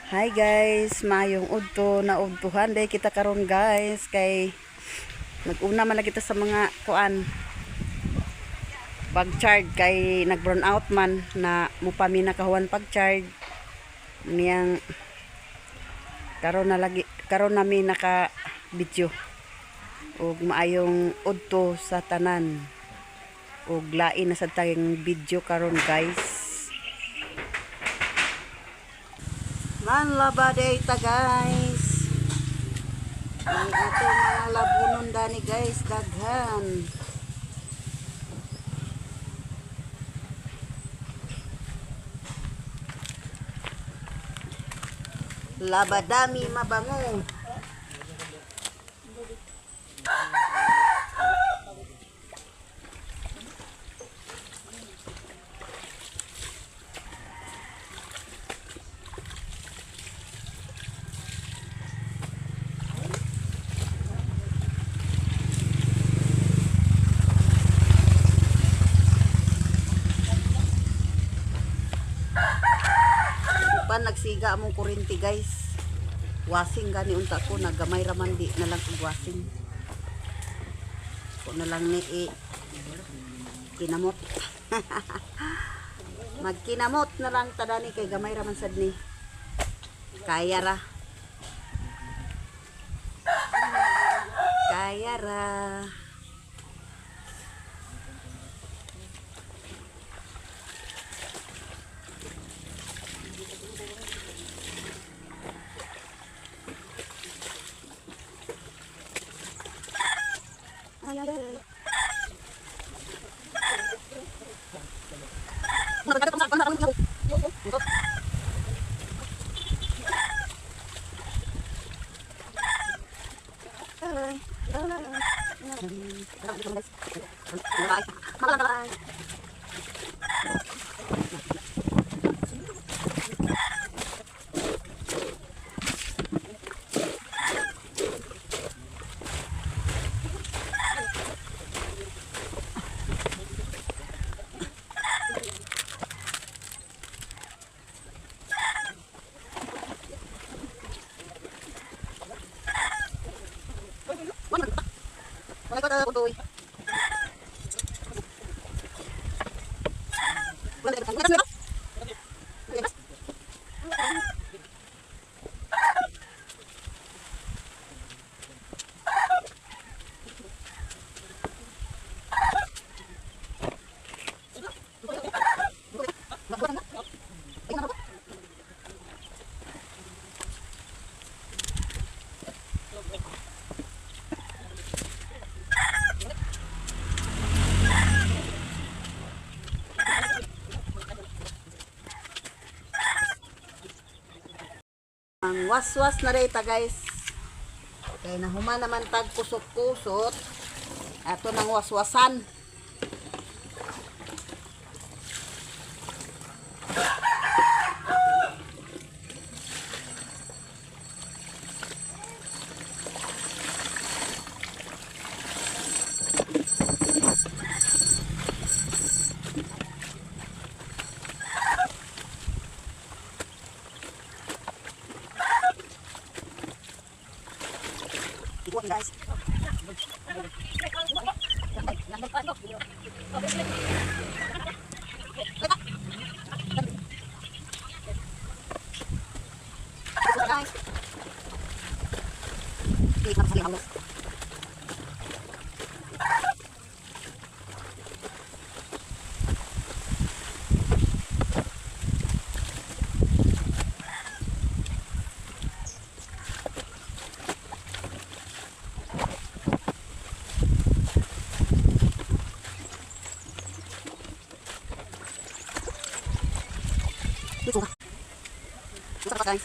Hi guys, maayong udto na udtuhan day kita karon guys kay naguna man na kita sa mga kuan pag-charge kay nag-burn out man na mupami nakahuan pag-charge niyang karon nami naka video ug maayong udto sa tanan ug lain na sa tayong video karon guys. Manlaba day ta guys. Ang ato mga labunon dani guys, daghan. Labadami mabango. Nagsiga among kuryente guys, wasing gani unta ko nagamay raman di na lang kog wasing ko na lang ni kinamot magkinamot na lang tadani kay gamay raman sad ni kaya ra ang waswas na reta guys kay nahuman naman tag kusot-kusot ato nang waswasan. Guys. Guys.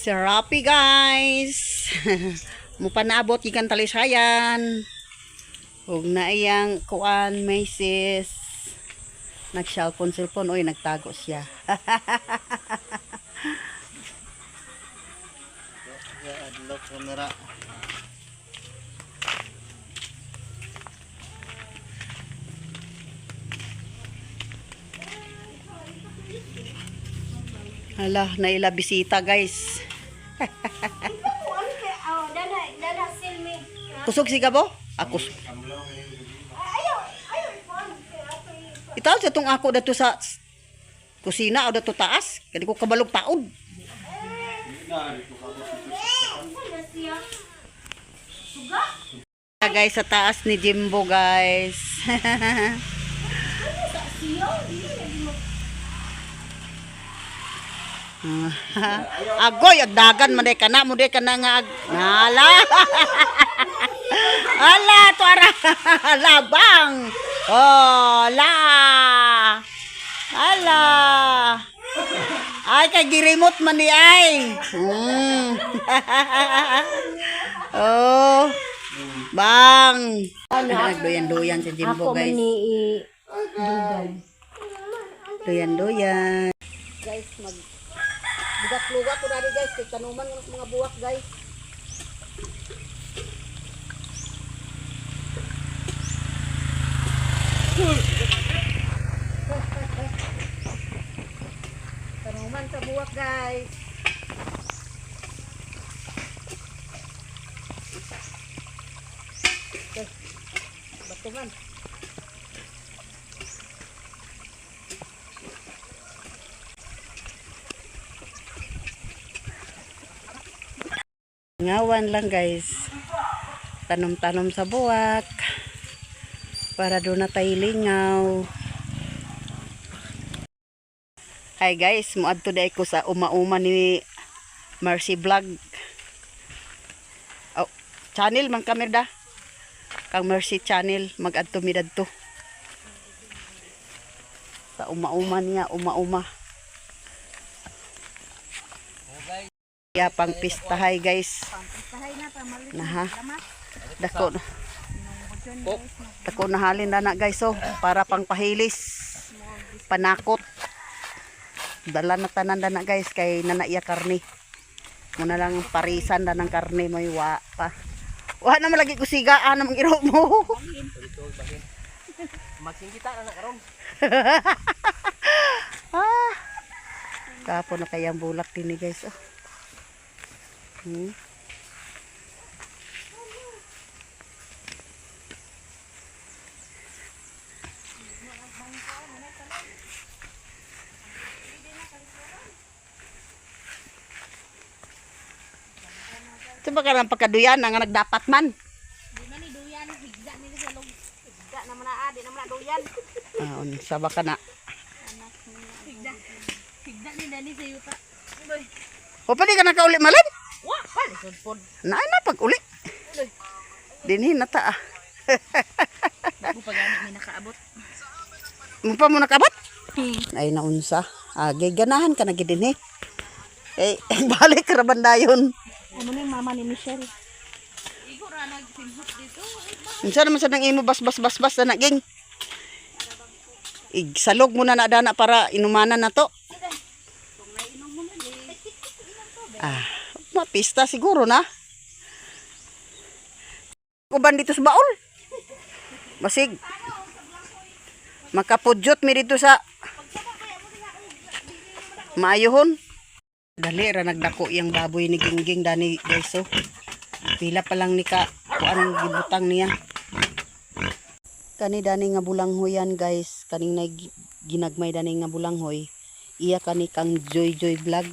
Serapi guys. Mupanaabot gikan talisayan. Ug naiyang kuan Macy's. Nag-cellphone. Oy, nagtago siya. Adlock kamera. Hala, naila bisita guys. Kusog si Gabo? Ako. Itaw sa tong ako dato sa kusina o dato taas. Kadi ko kabalog taod. Guys, sa taas ni Jimbo guys. Agoy, agdagan man day kana, mo day kana nga hala. Ala, tuara labang. Oh, la. Ala. Ay kay gi-remote man ni ay. Oh. Bang. Nagdoyan-doyan si Jimbo guys. Doyan-doyan. Guys, bugat-lugat ko dali guys, kay tanuman ng mga buwak guys. Tanuman sa buwak guys. Okay. Batungan. Ngawan lang guys, tanom-tanom sa buwak para doon na tayo lingaw. Hi guys, muadto day ko sa uma-uma ni Mercy Vlog. Oh, channel man kamerda. Kang Mercy channel, mag-adto mi dadto. Sa uma-uma niya, uma-uma. Ya pang pistahay guys. Naha. Dako. Dako na halin na guys oh, para pang pahilis. Panakot. Dala na tanan na guys kay nanaiya karne. Muna lang parisan na ng karne mo wa pa. Wa na malagi ko sigaan namang iro mo. Magsing kita na karon. Ah. Kapo na kayang bulak din guys oh. Coba ka ng pagkaduyan nga nagdapat man. Di man ni duyan, higda ni sa log. Higda na man di na man duyan. Ah, saba ka na. Higda. Higda ni dani sa yuta. O pwede ka nakauli malin? Wa, pali sudpod. Naay na pag uli. Dinhi na ta ah. Dako pa gani mi nakaabot. Mo pa mo nakabot? Ay naunsa. Agay ganahan ka na gid dinhi. Eh balik ra bandayon. Ano ni mama ni Michelle? Igo ra nagsimhot dito. Unsa naman sa nang imo bas na naging. Salog mo na dana para inumanan na to. Ah, mapista siguro na. Uban dito sa baul. Basig. Makapudyot mi dito sa maayohon. Dali ra nagdako yang baboy ni Gingging dani guys so. Pila pa lang ni ka kuan gibutang niya. Kani dani nga bulanghoy yan guys, kaning ginagmay dani nga bulanghoy. Iya kani kang Joy Vlog.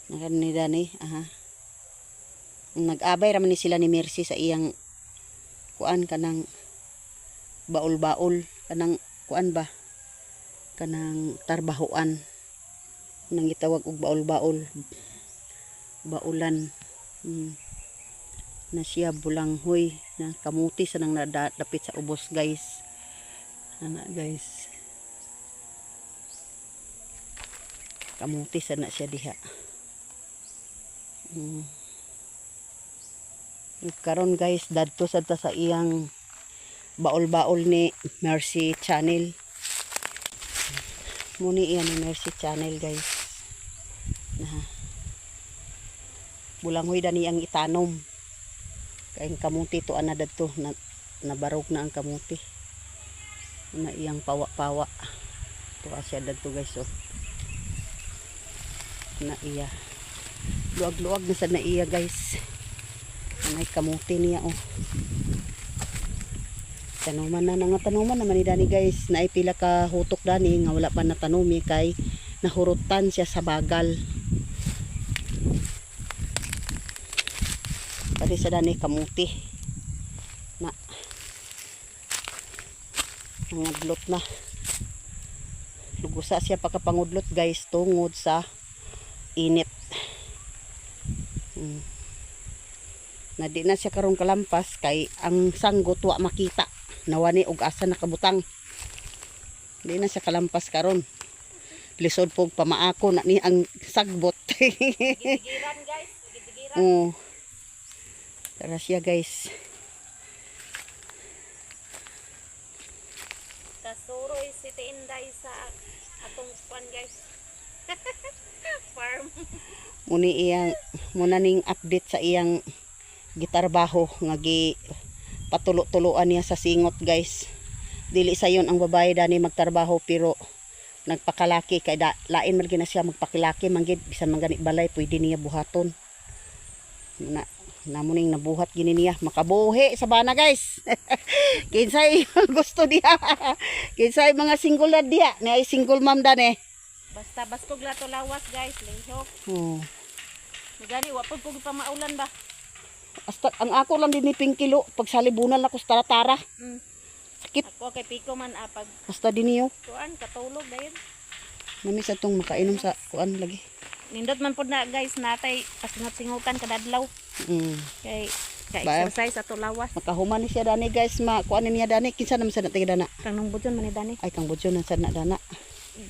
Kani dani, aha. Nag-abay raman ni sila ni Mercy sa iyang kuan kanang baul-baul, kanang kuan ba? Kanang tarbahoan. Nang gitawag og baul-baul. Baulan. Na siya bulanghoy na kamuti sa nang nadapit sa ubos guys. Ana guys. Kamuti sa na siya diha. Karon guys, dadto sad ta sa iyang baol-baol ni Mercy Channel. Muni iyan ni Mercy Channel guys. Bulanghoy dani ang itanom. Kay kamuti to ana dadto na nabarog na ang kamuti. Na iyang pawa-pawa. To asya dadto guys oh. Na iya. Luag-luag na sad na iya guys. Anay kamuti niya oh. Tanuman na nga tanuman naman ni dani guys. Naipila ka hutok dani nga wala pa natanumi kay nahurutan siya sa bagal. Pati sa dani kamuti. Na nangadlot na. Lugusa siya pagkapangudlot guys tungod sa init. Na di na siya karong kalampas kay ang sanggot wa makita. Nawani og asa nakabutang. Di na siya kalampas karon. Lisod pog pamaako na ni ang sagbot. Gigiran guys, gigiran. Oh. Tara siya guys. Kasuroy si Tinday sa atong kwan guys. Farm. Muni iyang muna ning update sa iyang gitarbaho nga gi patulo-tuloan niya sa singot guys. Dili sayon ang babae dani magtrabaho pero nagpakalaki kay lain man gina siya magpakilaki manggid bisan man gani balay pwede niya buhaton. Namuning nabuhat gini niya makabuhi sa bana guys. Kinsay gusto diha. Kinsay mga single na diha na ay single mom dani. Basta bastog lato lawas guys, leho. Oh. Gani wa pud pug pamaulan ba. Hasta ang ako lang din ni pingkilo pag salibunan ako sa tara-tara. Sakit. Ako kay Pico man pag Hasta din niyo. kuan katulog dayon. Nami sa tong makainom sa kuan lagi. Nindot man pud na guys natay pasingot-singutan kada adlaw. Kay Ba- exercise ato lawas. Makahuman ni siya dani guys kuan niya dani kinsa naman sa nating dana. Kang nung budyon man ni dani. Ay kang budyo na sa na dana.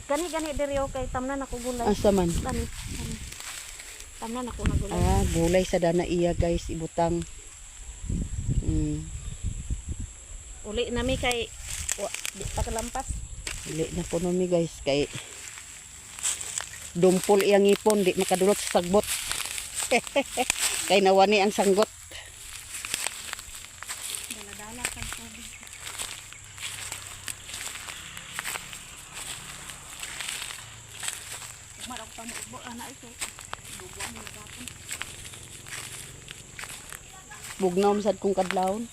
Gani diri kay tamnan ako gulay. Asa man? Gani. Tamnan ako na gulay. Gulay sa dana iya guys ibutang. Uli nami kay di pa kalampas. Dili na puno mi guys kay dumpol iyang ipon di makadulot sa sagbot. Kay nawani ang sanggot. Dala-dala kang tubig. Marag pa mo ana ito. Dugo mo gapon. Bugnaw sad kong kadlawon.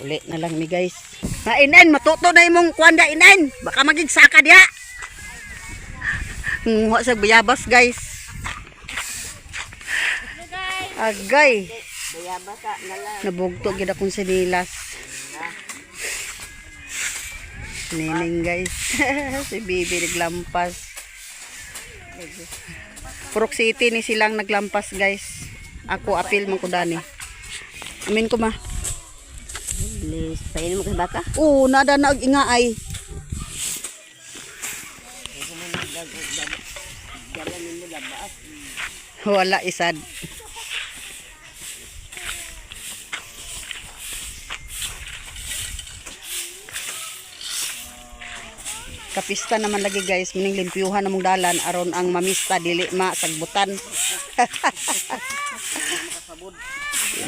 Uli na lang mi guys. Inen matuto na imong kuanda inen. Baka magigsaka diha. Wa sa bayabas guys. Agay. Bayabas ka nalang. Nabugto gid akong sinilas. Nining guys. Si Bibi naglampas. Purok City ni silang naglampas guys. Ako apil man ko dani. Amin ko ma. Please, painin mo kasi baka? Oo, nada na ingaay. Wala isad. Kapista naman lagi guys, mining limpyuhan namong dalan aron ang mamista dili masagbutan.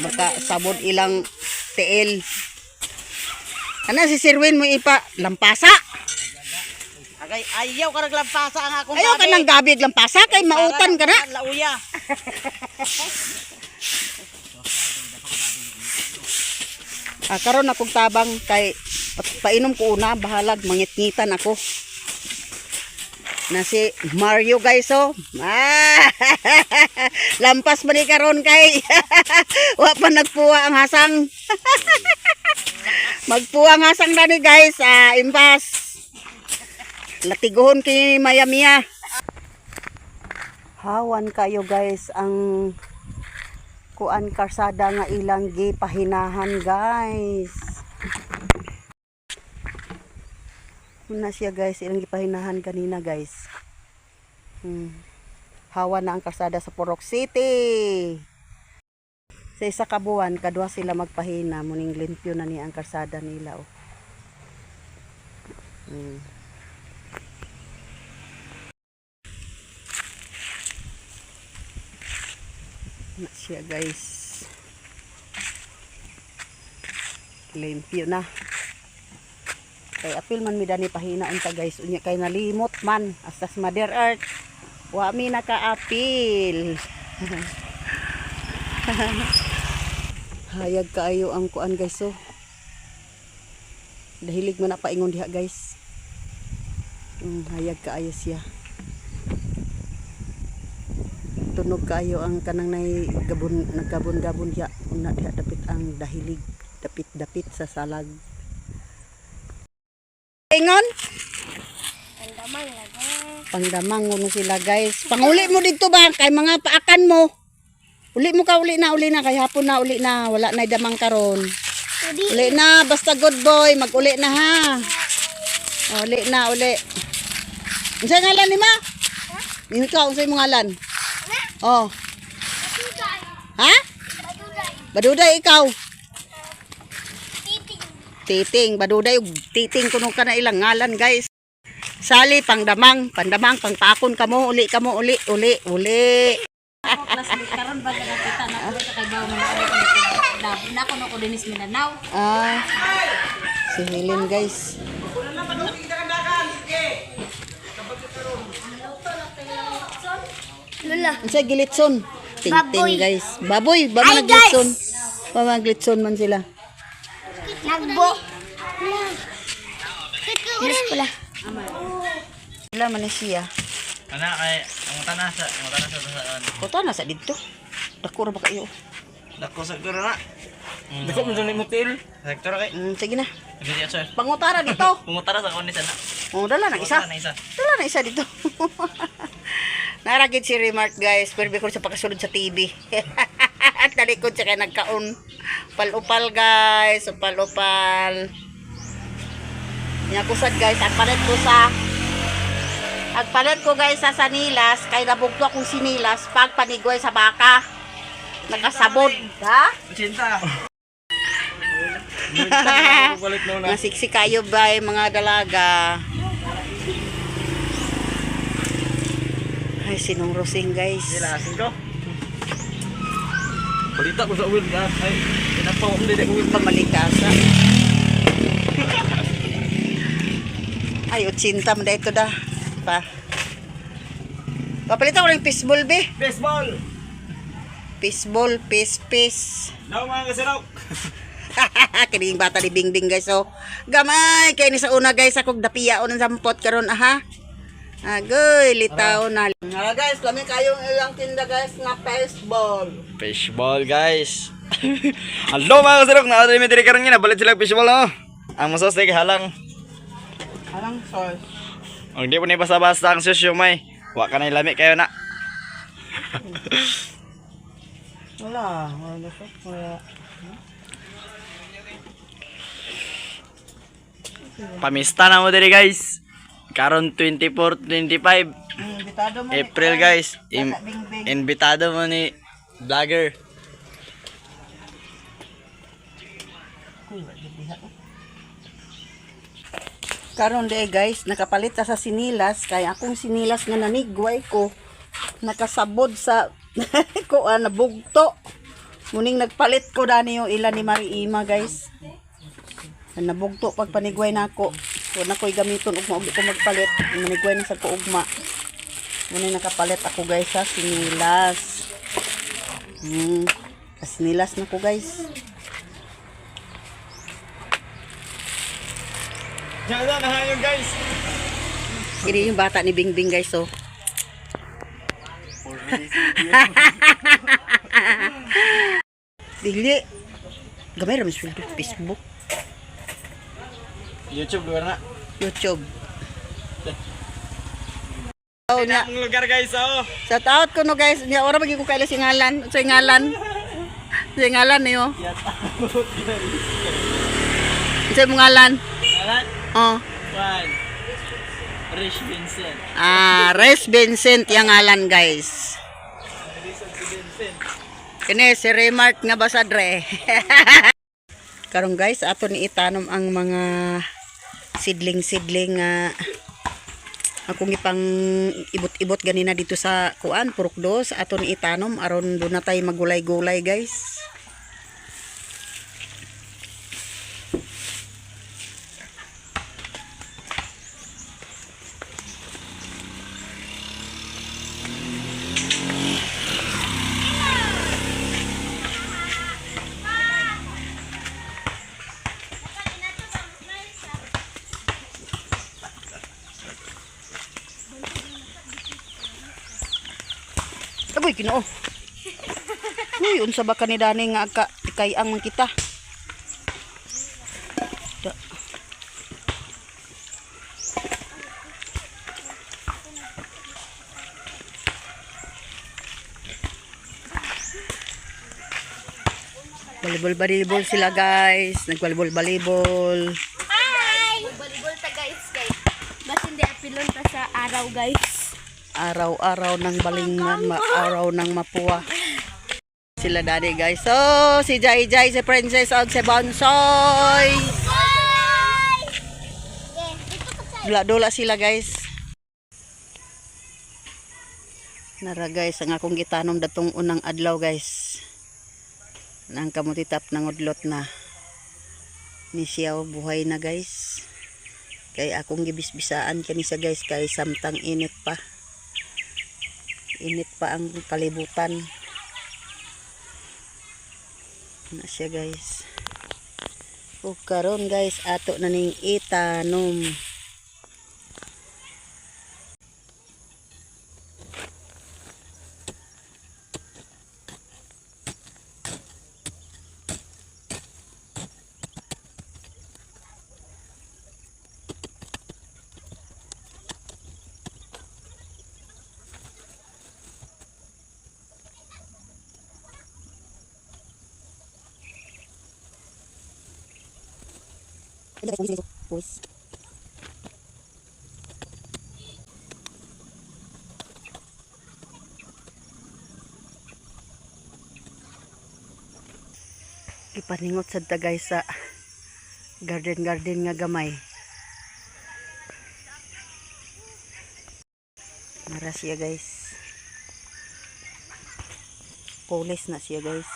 Baka sabod ilang tiil. Ana si Sirwin mo ipa lampasa. Agay ayaw ka naglampasa ang akong Ayaw ka nang gabi lampasa kay mautan ka na. Lauya. Karon akong tabang kay painom ko una bahalag mangit-ngitan ako. Na si Mario guys oh. Lampas ba ni karon kay wa pa nagpuwa ang hasang. Magpuwa ang hasang dani guys, impas. Latiguhon kay Mayamiya. Hawan kayo guys ang kuan karsada nga ilang gipahinahan guys. Muna siya guys, ilang gipahinahan kanina guys. hawa na ang kalsada sa Purok City. Sa isa ka buwan, kadwa sila magpahina, muning limpyo na niya ang kalsada nila. Oh. Na siya guys. Limpyo na. Kay apil man mi dani pahina unta guys. Unya kay nalimot man astas Mother Earth. Wa mi naka-apil. Hayag kaayo ang kuan guys so. Dahilig man na paingon diha guys. Hayag kaayo siya. Tunog kaayo ang kanang nay gabon nagkabon-gabon diha. Una diha dapit ang dahilig, dapit-dapit sa salag. Ingon? Pangdamang mo sila guys. Panguli mo dito ba kay mga paakan mo. Uli mo ka, uli na kay hapon na, uli na. Wala na damang karon. Uli na, basta good boy, mag-uli na ha. Uli na, uli. Unsay ngalan ni ma? Ikaw, unsay mo ngalan? Oh. Ha? Baduday ikaw. Titing, baduday titing kuno ka na ilang ngalan guys. Sali pandamang, pangpaakon kamo, uli. Classmate karon ba nakita na ko sa kay bawo na ko dinis Mindanao. Si Helen guys. Lula. Unsay gilitson? Ting guys. Baboy, ba man glitson? Glitson man sila. Nagbo. Yes pala. Wala man na siya. Ana kay ang tanasa saan. Kota na sa dito. Dako ra ba kayo? Dako sektor na. Dako mo dali motel. Sektor kay. Sige na. Dili sir. Pangutara dito. Pungutara sa kondisa na. Dala na isa. Dala na isa dito. Naragid si Remark guys, pero bikor sa pagkasunod sa TV. At nalikod siya kaya nagkaon. Upal-upal guys, upal-upal. Nyakusad guys, agpalit ko guys sa sanilas, kay nabugto akong sinilas pag panigway sa baka. Nakasabod, ha? Cinta. Nasiksi kayo ba mga dalaga? Ay, sinong rosing guys. Dilasin ko. Balita ko sa uwil ka. Ay, pinapaw ko din uwil. Pamalikasa. Ay, 80 mo na ito dah. Papalitan ko ng fishball be. Baseball. Fishball, fish. Daw mga kasiraw. Kining bata ni Bingbing guys oh. Gamay kay ni sa una guys akong dapiyaon ng sampot karon aha. Agoy, litaw na. Nga guys, kami kayong ilang tinda guys nga fishball. Fishball guys. Hello mga kasiraw. Nakadali may diri karon nga. Balit sila fishball oh. Ang masos kay halang. Alang sauce. Ang di po na basta-basta ang susyo may. Wa ka na ilami kayo na. Wala. Pamista na mo diri guys. Karon 24, 25 Invitado mo April guys. Bingbing. Invitado mo ni vlogger. Karon day guys, nakapalit ta sa sinilas kay akong sinilas nga nanigway ko nakasabod sa ko nabugto. Muning nagpalit ko dani yung ilan ni Mariima guys. Nabugto pag panigway nako. So nakoy gamiton ugma ko magpalit. Manigway na sa ko ugma. Muning nakapalit ako guys sa sinilas. Sinilas na ko guys. Diyan na nahayog guys. Ini yung bata ni Bingbing guys oh. Dili. Gamay ra mas Facebook. YouTube lugar na. YouTube. Oh nya. Ang lugar guys oh. Sa taot ko no guys, nya ora bagi ko kaila singalan, singalan. Singalan niyo. Sa mo ngalan? Alat. Oh. Juan. Rish Vincent. Res Vincent yung ngalan guys. Kini si Remark nga basa dre. Karong guys, ato ni itanom ang mga sidling-sidling nga akong ipang ibot-ibot ganina dito sa kuan, purukdos. Ato ni itanom aron do na tay magulay-gulay guys. Aboy Ginoo. Uy, unsa ba kani dani nga ka tikay-ang man kita. Da. Balibol-balibol sila guys. Nagbalibol-balibol. Volleyball ta guys kay. Bas hindi apilon ta sa araw guys. Araw-araw ng balingan, araw ng mapua. Sila daddy guys. So, si Jai Jai, si Princess, og si Bonsoy. Dula-dula sila guys. Nara guys, ang akong gitanom datong unang adlaw guys. Nang kamutitap ng udlot na. Ni siya buhay na guys. Kay akong gibisbisaan kani siya guys kay samtang init pa. Init pa ang kalibutan. Na siya guys. O karon guys ato na ning itanom. Pues. Ipaningot sad ta guys sa garden nga gamay. Nara siya guys. Polis na siya guys.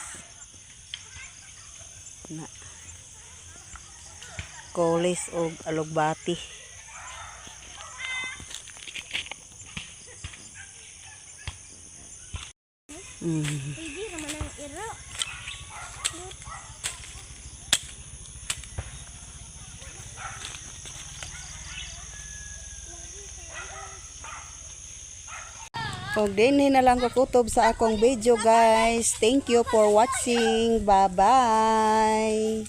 Na kolis o alugbati. Hindi naman ang iro. Og dinhi na lang ko kutob sa akong video guys. Thank you for watching. Bye bye.